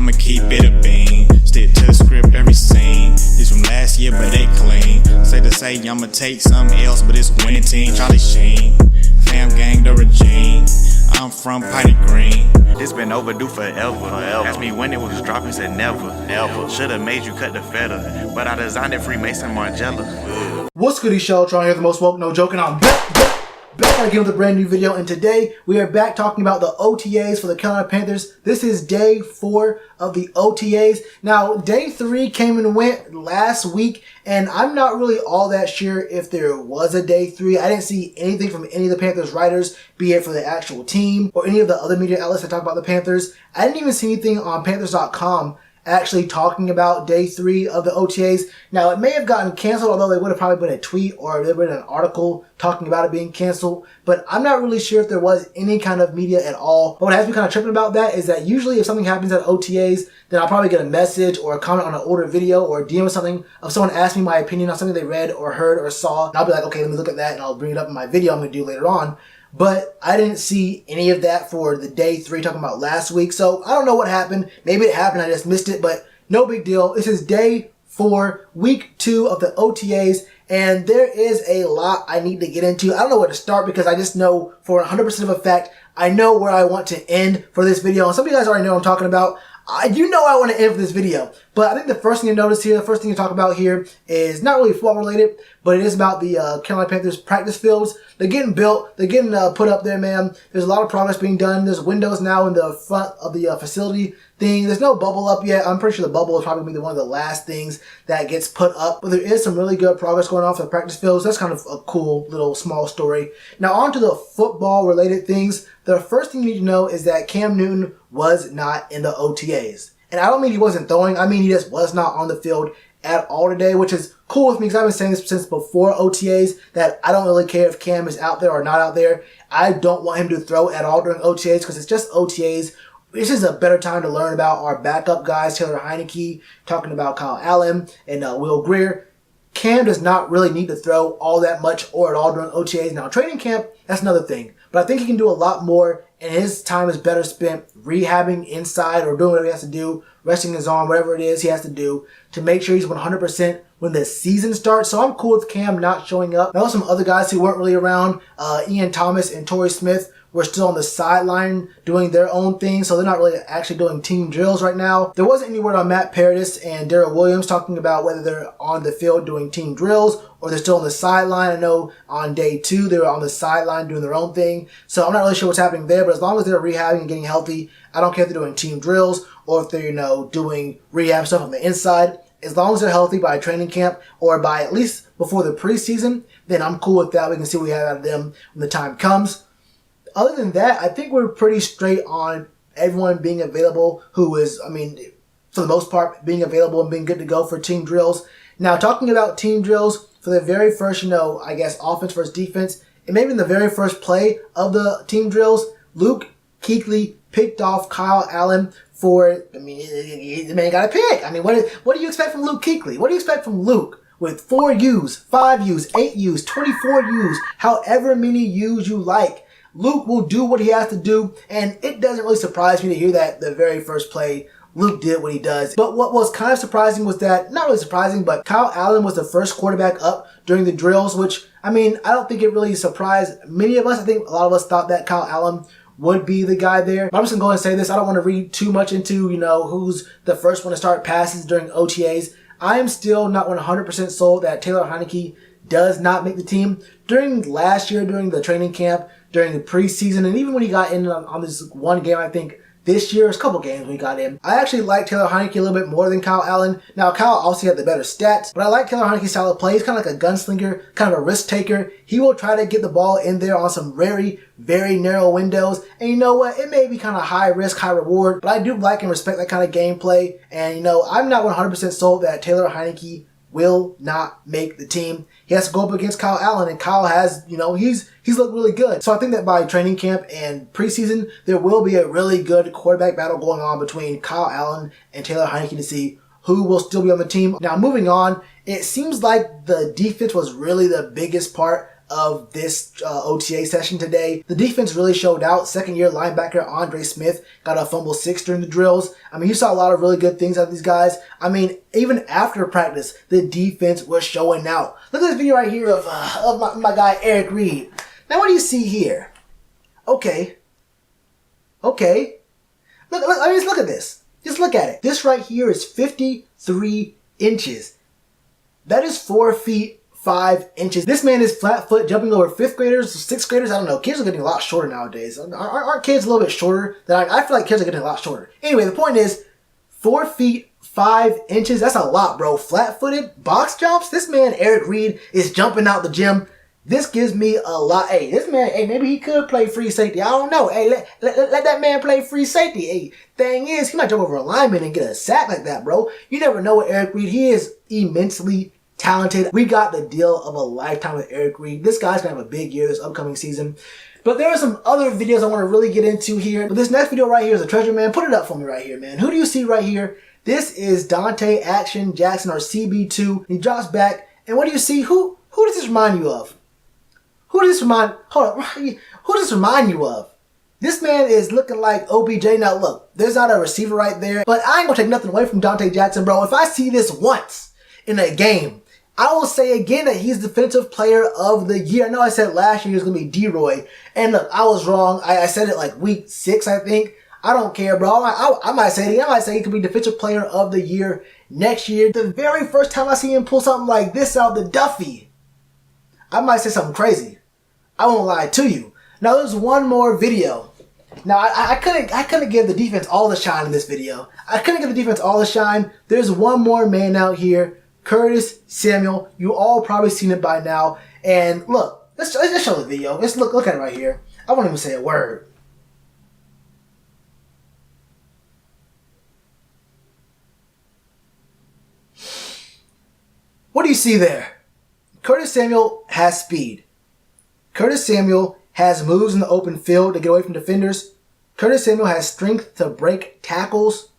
I'ma keep it a bean. Stick to the script, every scene. This from last year, but they clean. Say to say, I'ma take something else, but it's winning team. Charlie Sheen, fam gang, the regime. I'm from Piney Green. It's been overdue forever. Asked me when it was dropping, said never. Should've made you cut the feather, but I designed it Freemason Margiela. What's good, Shellitronnn here, the most woke, no joking. I'm back again with a brand new video, and today we are back talking about the OTAs for the Carolina Panthers. This is day 4 of the OTAs. Now, day 3 came and went last week, and I'm not really all that sure if there was a day 3. I didn't see anything from any of the Panthers writers, be it for the actual team or any of the other media outlets that talk about the Panthers. I didn't even see anything on Panthers.com actually talking about day 3 of the OTAs. Now, it may have gotten canceled, although they would have probably been a tweet or there would have been an article talking about it being canceled. But I'm not really sure if there was any kind of media at all. But what has me kind of tripping about that is that usually if something happens at OTAs, then I'll probably get a message or a comment on an older video or a DM or something of someone asking my opinion on something they read or heard or saw. And I'll be like, okay, let me look at that and I'll bring it up in my video I'm going to do later on. But I didn't see any of that for the day 3 talking about last week. So I don't know what happened. Maybe it happened, I just missed it, but no big deal. This is day 4, week 2 of the OTAs, and there is a lot I need to get into. I don't know where to start because I just know for 100% of a fact, I know where I want to end for this video. And some of you guys already know what I'm talking about. You know I want to end for this video, but I think the first thing to notice here, the first thing to talk about here is not really football related, but it is about the Carolina Panthers practice fields. They're getting built. They're getting put up there, man. There's a lot of progress being done. There's windows now in the front of the facility thing. There's no bubble up yet. I'm pretty sure the bubble is probably one of the last things that gets put up, but there is some really good progress going on for the practice fields. That's kind of a cool little small story. Now on to the football related things. The first thing you need to know is that Cam Newton was not in the OTAs. And I don't mean he wasn't throwing, I mean he just was not on the field at all today, which is cool with me because I've been saying this since before OTAs that I don't really care if Cam is out there or not out there. I don't want him to throw at all during OTAs because it's just OTAs. This is a better time to learn about our backup guys, Taylor Heinicke, talking about Kyle Allen and Will Greer. Cam does not really need to throw all that much or at all during OTAs. Now, training camp, that's another thing. But I think he can do a lot more, and his time is better spent rehabbing inside or doing whatever he has to do, resting his arm, whatever it is he has to do to make sure he's 100% when the season starts. So I'm cool with Cam not showing up. Now, some other guys who weren't really around, Ian Thomas and Torrey Smith, were still on the sideline doing their own thing, so they're not really actually doing team drills right now. There wasn't any word on Matt Paradis and Darrell Williams talking about whether they're on the field doing team drills or they're still on the sideline. I know on day 2 they were on the sideline doing their own thing, so I'm not really sure what's happening there, but as long as they're rehabbing and getting healthy, I don't care if they're doing team drills or if they're, doing rehab stuff on the inside. As long as they're healthy by training camp or by at least before the preseason, then I'm cool with that. We can see what we have out of them when the time comes. Other than that, I think we're pretty straight on everyone being available who is, for the most part, being available and being good to go for team drills. Now, talking about team drills, for the very first, I guess, offense versus defense, and maybe in the very first play of the team drills, Luke Kuechly picked off Kyle Allen for, the man got a pick. What do you expect from Luke Kuechly? What do you expect from Luke? With 4 U's, 5 U's, 8 U's, 24 U's, however many U's you like, Luke will do what he has to do, and it doesn't really surprise me to hear that the very first play, Luke did what he does. But what was kind of surprising was that, not really surprising, but Kyle Allen was the first quarterback up during the drills, which, I don't think it really surprised many of us. I think a lot of us thought that Kyle Allen would be the guy there. But I'm just going to go ahead and say this. I don't want to read too much into, who's the first one to start passes during OTAs. I am still not 100% sold that Taylor Heinicke does not make the team. During last year, during the training camp, during the preseason, and even when he got in on this one game, I think this year, there's a couple games when he got in. I actually like Taylor Heinicke a little bit more than Kyle Allen. Now, Kyle obviously had the better stats, but I like Taylor Heinicke's style of play. He's kind of like a gunslinger, kind of a risk taker. He will try to get the ball in there on some very, very narrow windows. And you know what? It may be kind of high risk, high reward, but I do like and respect that kind of gameplay. And, I'm not 100% sold that Taylor Heinicke will not make the team. He has to go up against Kyle Allen, and Kyle has, he's looked really good. So I think that by training camp and preseason, there will be a really good quarterback battle going on between Kyle Allen and Taylor Heinicke to see who will still be on the team. Now, moving on, it seems like the defense was really the biggest part of this OTA session today. The defense really showed out. Second-year linebacker Andre Smith got a fumble 6 during the drills. I mean, you saw a lot of really good things out of these guys. I mean, even after practice, the defense was showing out. Look at this video right here of my guy Eric Reed. Now, what do you see here? Okay. Okay. Look, I mean, just look at this. Just look at it. This right here is 53 inches. That is 4 feet 5 inches. This man is flat foot jumping over 5th graders, 6th graders. I don't know. Kids are getting a lot shorter nowadays. Aren't kids a little bit shorter? I feel like kids are getting a lot shorter. Anyway, the point is 4 feet 5 inches. That's a lot, bro. Flat footed box jumps. This man, Eric Reed, is jumping out the gym. This gives me a lot. Hey, this man, hey, maybe he could play free safety. I don't know. Hey, let that man play free safety. Hey, thing is, he might jump over a lineman and get a sack like that, bro. You never know with Eric Reed. He is immensely talented. We got the deal of a lifetime with Eric Reed. This guy's going to have a big year this upcoming season. But there are some other videos I want to really get into here. But this next video right here is a treasure, man. Put it up for me right here, man. Who do you see right here? This is Dante Action Jackson, or CB2. He drops back. And what do you see? Who does this remind you of? Who does this remind, hold up, who does this remind you of? This man is looking like OBJ. Now look, there's not a receiver right there, but I ain't gonna take nothing away from Dante Jackson, bro. If I see this once in a game, I will say again that he's Defensive Player of the Year. I know I said last year he was gonna be D-Roy, and look, I was wrong. I said it like week 6, I think. I don't care, bro. I might say it again. I might say he could be Defensive Player of the Year next year. The very first time I see him pull something like this out the Duffy, I might say something crazy. I won't lie to you. Now there's one more video. Now I couldn't give the defense all the shine in this video. I couldn't give the defense all the shine. There's one more man out here, Curtis Samuel. You all probably seen it by now. And look, let's show the video. Let's look at it right here. I won't even say a word. What do you see there? Curtis Samuel has speed. Curtis Samuel has moves in the open field to get away from defenders. Curtis Samuel has strength to break tackles.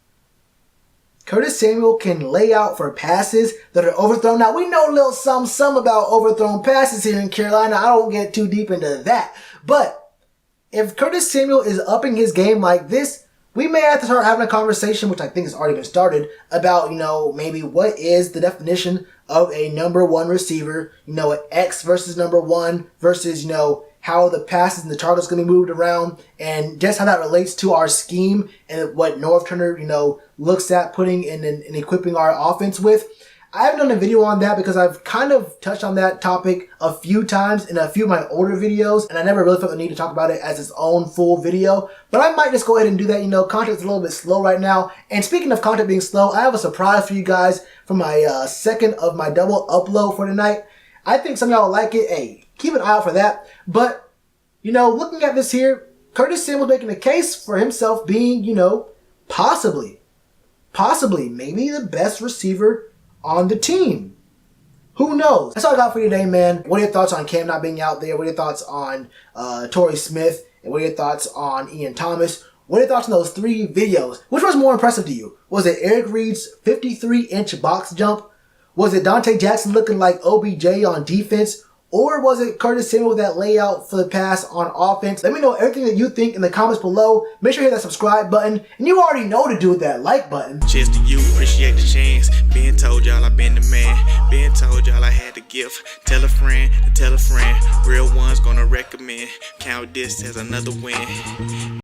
Curtis Samuel can lay out for passes that are overthrown. Now, we know a little some about overthrown passes here in Carolina. I don't get too deep into that. But if Curtis Samuel is upping his game like this, we may have to start having a conversation, which I think has already been started, about, maybe what is the definition of a number 1 receiver, an X versus number 1 versus, how the passes and the targets going to be moved around, and just how that relates to our scheme and what Norv Turner, looks at putting and equipping our offense with. I haven't done a video on that because I've kind of touched on that topic a few times in a few of my older videos, and I never really felt the need to talk about it as its own full video. But I might just go ahead and do that. Content's a little bit slow right now. And speaking of content being slow, I have a surprise for you guys for my second of my double upload for tonight. I think some of y'all will like it. Hey, keep an eye out for that. But, looking at this here, Curtis Samuel's making a case for himself being, possibly, maybe the best receiver on the team. Who knows? That's all I got for you today, man. What are your thoughts on Cam not being out there? What are your thoughts on Torrey Smith? And what are your thoughts on Ian Thomas? What are your thoughts on those 3 videos? Which was more impressive to you? Was it Eric Reed's 53-inch box jump? Was it Dante Jackson looking like OBJ on defense? Or was it Curtis Samuel with that layout for the pass on offense? Let me know everything that you think in the comments below. Make sure you hit that subscribe button. And you already know to do with that like button. Cheers to you, appreciate the chance. Being told y'all I been the man. Being told y'all I had the gift. Tell a friend to tell a friend. Real ones gonna recommend. Count this as another win.